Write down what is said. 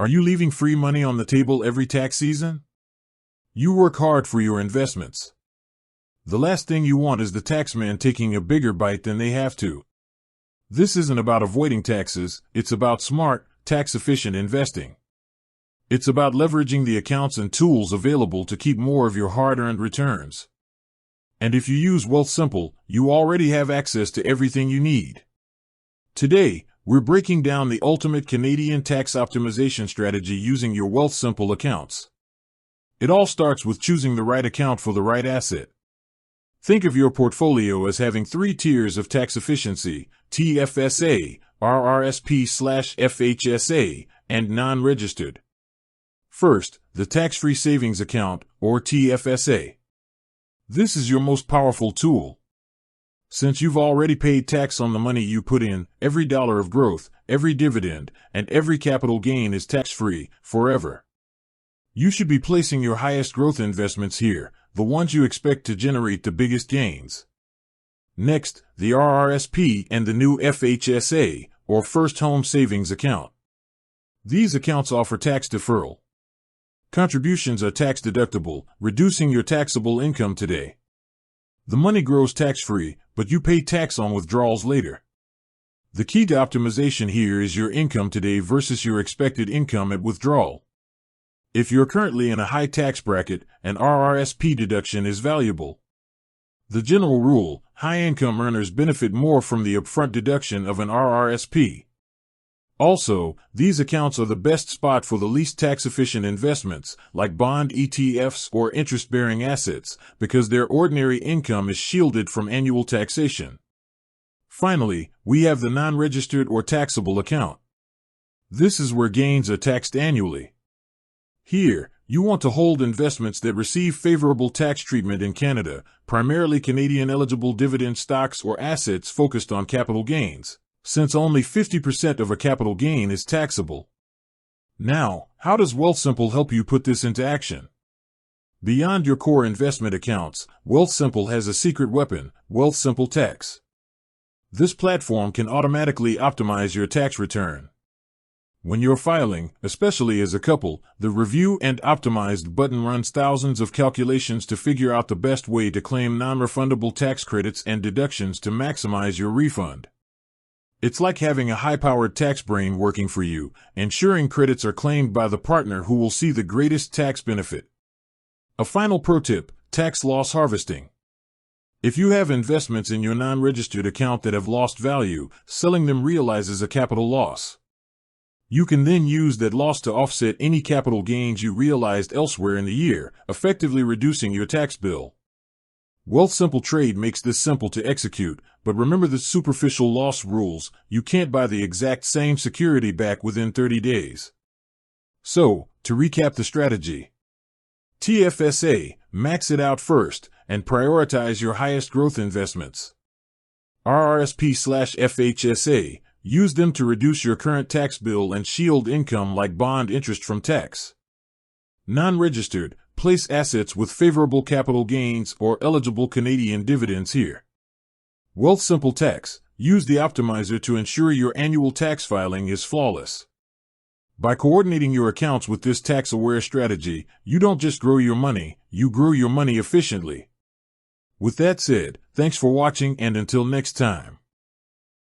Are you leaving free money on the table every tax season? You work hard for your investments. The last thing you want is the taxman taking a bigger bite than they have to. This isn't about avoiding taxes, it's about smart, tax-efficient investing. It's about leveraging the accounts and tools available to keep more of your hard-earned returns. And if you use Wealthsimple, you already have access to everything you need. Today, we're breaking down the ultimate Canadian tax optimization strategy using your Wealthsimple accounts. It all starts with choosing the right account for the right asset. Think of your portfolio as having 3 tiers of tax efficiency: TFSA, RRSP/FHSA, and non-registered. First, the tax-free savings account, or TFSA. This is your most powerful tool. Since you've already paid tax on the money you put in, every dollar of growth, every dividend, and every capital gain is tax-free, forever. You should be placing your highest growth investments here, the ones you expect to generate the biggest gains. Next, the RRSP and the new FHSA, or First Home Savings Account. These accounts offer tax deferral. Contributions are tax-deductible, reducing your taxable income today. The money grows tax-free, but you pay tax on withdrawals later. The key to optimization here is your income today versus your expected income at withdrawal. If you're currently in a high tax bracket, an RRSP deduction is valuable. The general rule: high-income earners benefit more from the upfront deduction of an RRSP. Also, these accounts are the best spot for the least tax-efficient investments, like bond ETFs or interest-bearing assets, because their ordinary income is shielded from annual taxation. Finally, we have the non-registered or taxable account. This is where gains are taxed annually. Here, you want to hold investments that receive favorable tax treatment in Canada, primarily Canadian-eligible dividend stocks or assets focused on capital gains, since only 50% of a capital gain is taxable. Now, how does Wealthsimple help you put this into action? Beyond your core investment accounts, Wealthsimple has a secret weapon: Wealthsimple Tax. This platform can automatically optimize your tax return. When you're filing, especially as a couple, the Review and Optimized button runs thousands of calculations to figure out the best way to claim non-refundable tax credits and deductions to maximize your refund. It's like having a high-powered tax brain working for you, ensuring credits are claimed by the partner who will see the greatest tax benefit. A final pro tip: tax loss harvesting. If you have investments in your non-registered account that have lost value, selling them realizes a capital loss. You can then use that loss to offset any capital gains you realized elsewhere in the year, effectively reducing your tax bill. Wealthsimple Trade makes this simple to execute, but remember the superficial loss rules: you can't buy the exact same security back within 30 days. So, to recap the strategy: TFSA, max it out first, and prioritize your highest growth investments. RRSP/FHSA, use them to reduce your current tax bill and shield income like bond interest from tax. Non-registered, place assets with favorable capital gains or eligible Canadian dividends here. Wealthsimple Tax, use the optimizer to ensure your annual tax filing is flawless. By coordinating your accounts with this tax-aware strategy, you don't just grow your money, you grow your money efficiently. With that said, thanks for watching, and until next time.